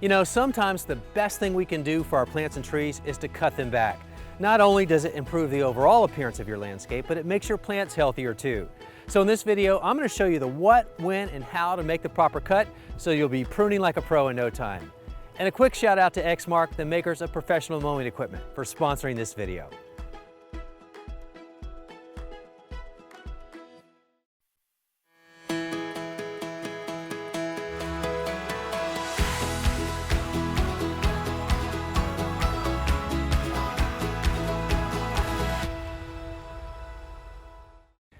You know, sometimes the best thing we can do for our plants and trees is to cut them back. Not only does it improve the overall appearance of your landscape, but it makes your plants healthier too. So in this video, I'm going to show you the what, when, and how to make the proper cut so you'll be pruning like a pro in no time. And a quick shout out to Exmark, the makers of professional mowing equipment, for sponsoring this video.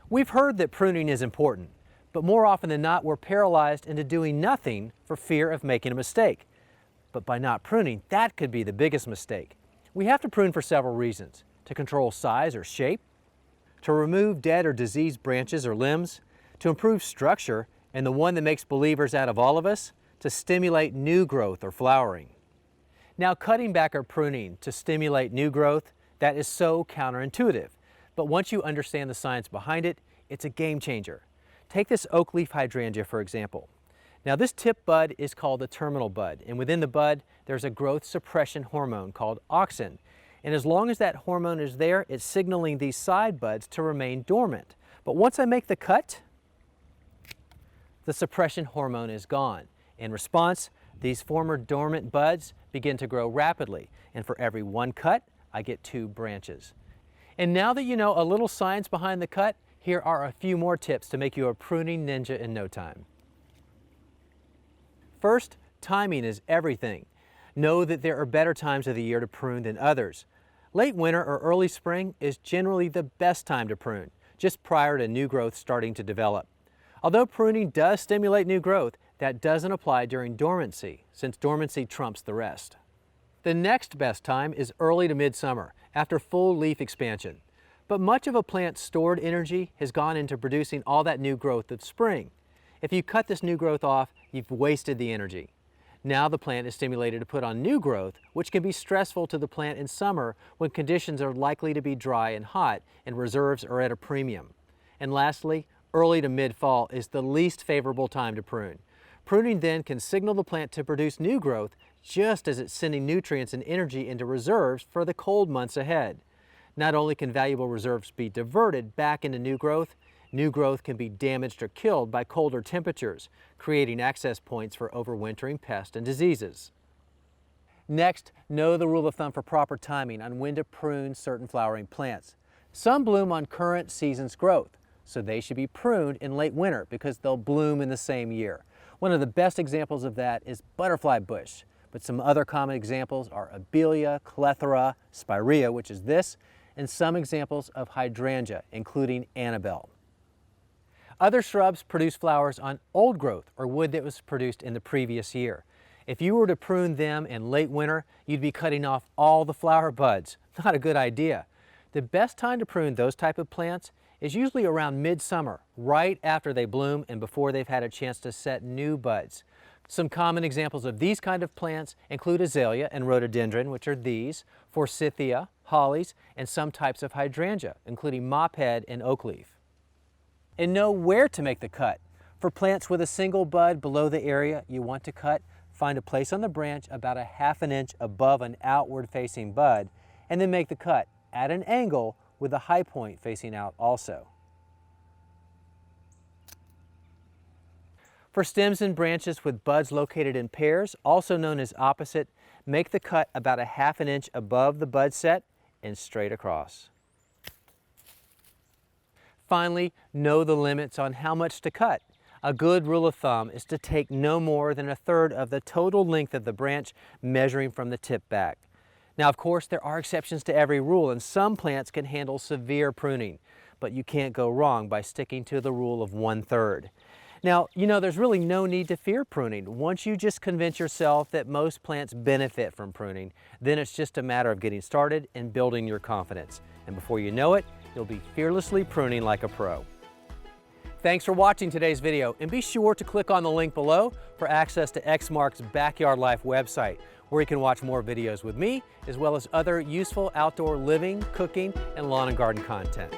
We've heard that pruning is important, but more often than not, we're paralyzed into doing nothing for fear of making a mistake. But by not pruning, that could be the biggest mistake. We have to prune for several reasons: to control size or shape, to remove dead or diseased branches or limbs, to improve structure, and the one that makes believers out of all of us, to stimulate new growth or flowering. Now, cutting back or pruning to stimulate new growth, that is so counterintuitive. But once you understand the science behind it, it's a game changer. Take this oak leaf hydrangea, for example. Now, this tip bud is called the terminal bud, and within the bud, there's a growth suppression hormone called auxin. And as long as that hormone is there, it's signaling these side buds to remain dormant. But once I make the cut, the suppression hormone is gone. In response, these former dormant buds begin to grow rapidly, and for every one cut, I get 2 branches. And now that you know a little science behind the cut, here are a few more tips to make you a pruning ninja in no time. First, timing is everything. Know that there are better times of the year to prune than others. Late winter or early spring is generally the best time to prune, just prior to new growth starting to develop. Although pruning does stimulate new growth, that doesn't apply during dormancy, since dormancy trumps the rest. The next best time is early to midsummer, after full leaf expansion. But much of a plant's stored energy has gone into producing all that new growth of spring. If you cut this new growth off, you've wasted the energy. Now the plant is stimulated to put on new growth, which can be stressful to the plant in summer when conditions are likely to be dry and hot and reserves are at a premium. And lastly, early to mid-fall is the least favorable time to prune. Pruning then can signal the plant to produce new growth just as it's sending nutrients and energy into reserves for the cold months ahead. Not only can valuable reserves be diverted back into new growth can be damaged or killed by colder temperatures, creating access points for overwintering pests and diseases. Next, know the rule of thumb for proper timing on when to prune certain flowering plants. Some bloom on current season's growth, so they should be pruned in late winter because they'll bloom in the same year. One of the best examples of that is butterfly bush, but some other common examples are abelia, clethra, spirea, which is this, and some examples of hydrangea, including Annabelle. Other shrubs produce flowers on old growth or wood that was produced in the previous year. If you were to prune them in late winter, you'd be cutting off all the flower buds. Not a good idea. The best time to prune those type of plants is usually around midsummer, right after they bloom and before they've had a chance to set new buds. Some common examples of these kind of plants include azalea and rhododendron, which are these, forsythia, hollies, and some types of hydrangea, including mophead and oak leaf. And know where to make the cut. For plants with a single bud below the area you want to cut, find a place on the branch about a ½ inch above an outward facing bud, and then make the cut at an angle with the high point facing out also. For stems and branches with buds located in pairs, also known as opposite, make the cut about a ½ inch above the bud set and straight across. Finally, know the limits on how much to cut. A good rule of thumb is to take no more than 1/3 of the total length of the branch, measuring from the tip back. Now, of course, there are exceptions to every rule, and some plants can handle severe pruning, but you can't go wrong by sticking to the rule of 1/3. Now, you know, there's really no need to fear pruning. Once you just convince yourself that most plants benefit from pruning, then it's just a matter of getting started and building your confidence. And before you know it, you'll be fearlessly pruning like a pro. Thanks for watching today's video, and be sure to click on the link below for access to Exmark's Backyard Life website, where you can watch more videos with me, as well as other useful outdoor living, cooking, and lawn and garden content.